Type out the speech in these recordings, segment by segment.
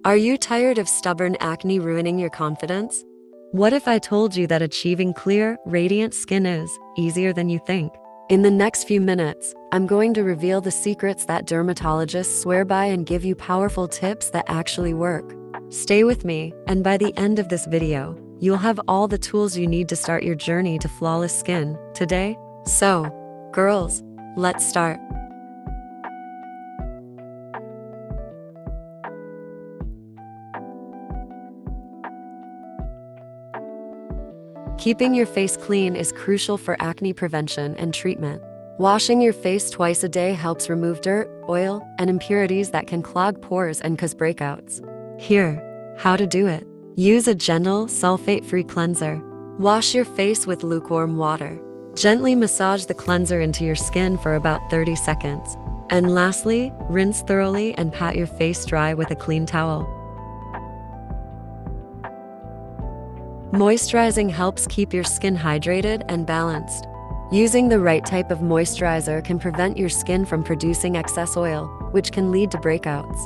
Are you tired of stubborn acne ruining your confidence? What if I told you that achieving clear, radiant skin is easier than you think? In the next few minutes, I'm going to reveal the secrets that dermatologists swear by and give you powerful tips that actually work. Stay with me, and by the end of this video, you'll have all the tools you need to start your journey to flawless skin today. So, girls, let's start. Keeping your face clean is crucial for acne prevention and treatment. Washing your face twice a day helps remove dirt, oil, and impurities that can clog pores and cause breakouts. Here, how to do it. Use a gentle, sulfate-free cleanser. Wash your face with lukewarm water. Gently massage the cleanser into your skin for about 30 seconds. And lastly, rinse thoroughly and pat your face dry with a clean towel. Moisturizing helps keep your skin hydrated and balanced. Using the right type of moisturizer can prevent your skin from producing excess oil, which can lead to breakouts.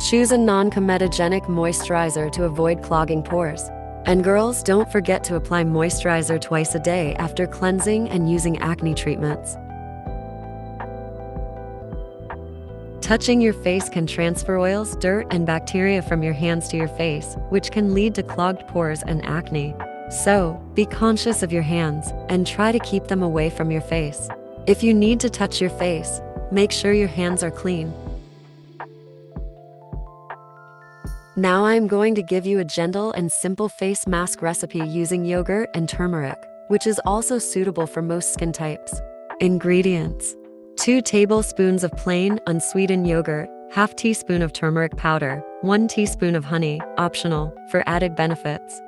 Choose a non-comedogenic moisturizer to avoid clogging pores. And girls, don't forget to apply moisturizer twice a day after cleansing and using acne treatments. Touching your face can transfer oils, dirt, and bacteria from your hands to your face, which can lead to clogged pores and acne. So, be conscious of your hands and try to keep them away from your face. If you need to touch your face, make sure your hands are clean. Now I'm going to give you a gentle and simple face mask recipe using yogurt and turmeric, which is also suitable for most skin types. Ingredients: 2 tablespoons of plain, unsweetened yogurt, ½ teaspoon of turmeric powder, 1 teaspoon of honey, optional, for added benefits.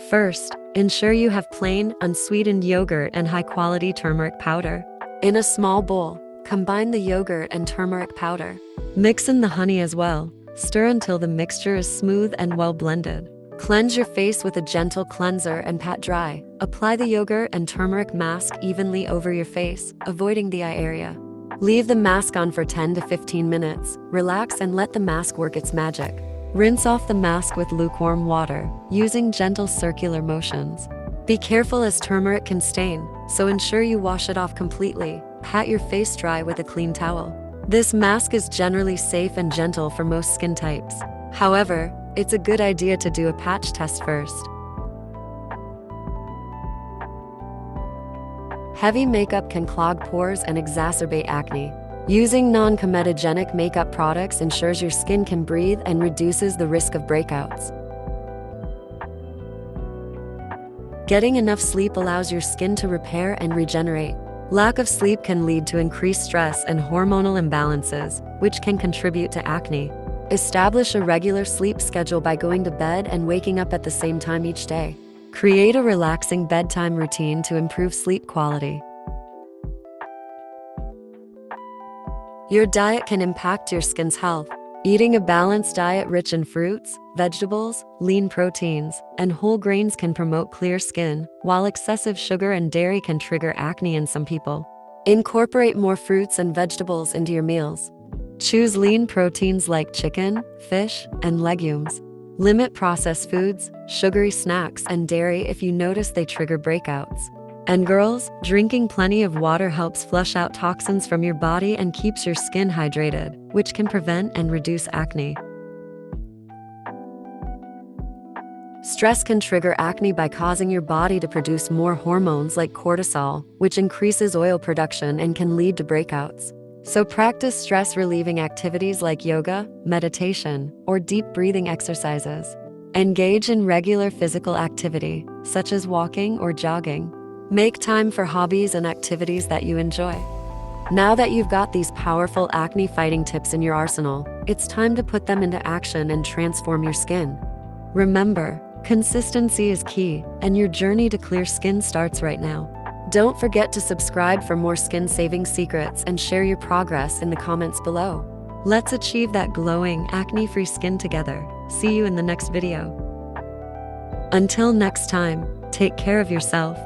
First, ensure you have plain, unsweetened yogurt and high-quality turmeric powder. In a small bowl, combine the yogurt and turmeric powder. Mix in the honey as well. Stir until the mixture is smooth and well blended. Cleanse your face with a gentle cleanser and pat dry. Apply the yogurt and turmeric mask evenly over your face, avoiding the eye area. Leave the mask on for 10 to 15 minutes. Relax and let the mask work its magic. Rinse off the mask with lukewarm water, using gentle circular motions. Be careful as turmeric can stain, so ensure you wash it off completely. Pat your face dry with a clean towel. This mask is generally safe and gentle for most skin types. However, it's a good idea to do a patch test first. Heavy makeup can clog pores and exacerbate acne. Using non-comedogenic makeup products ensures your skin can breathe and reduces the risk of breakouts. Getting enough sleep allows your skin to repair and regenerate. Lack of sleep can lead to increased stress and hormonal imbalances, which can contribute to acne. Establish a regular sleep schedule by going to bed and waking up at the same time each day. Create a relaxing bedtime routine to improve sleep quality. Your diet can impact your skin's health. Eating a balanced diet rich in fruits, vegetables, lean proteins, and whole grains can promote clear skin, while excessive sugar and dairy can trigger acne in some people. Incorporate more fruits and vegetables into your meals. Choose lean proteins like chicken, fish, and legumes. Limit processed foods, sugary snacks, and dairy if you notice they trigger breakouts. And girls, drinking plenty of water helps flush out toxins from your body and keeps your skin hydrated, which can prevent and reduce acne. Stress can trigger acne by causing your body to produce more hormones like cortisol, which increases oil production and can lead to breakouts. So practice stress-relieving activities like yoga, meditation, or deep breathing exercises. Engage in regular physical activity, such as walking or jogging. Make time for hobbies and activities that you enjoy. Now that you've got these powerful acne-fighting tips in your arsenal, it's time to put them into action and transform your skin. Remember, consistency is key, and your journey to clear skin starts right now. Don't forget to subscribe for more skin-saving secrets and share your progress in the comments below. Let's achieve that glowing, acne-free skin together. See you in the next video. Until next time, take care of yourself.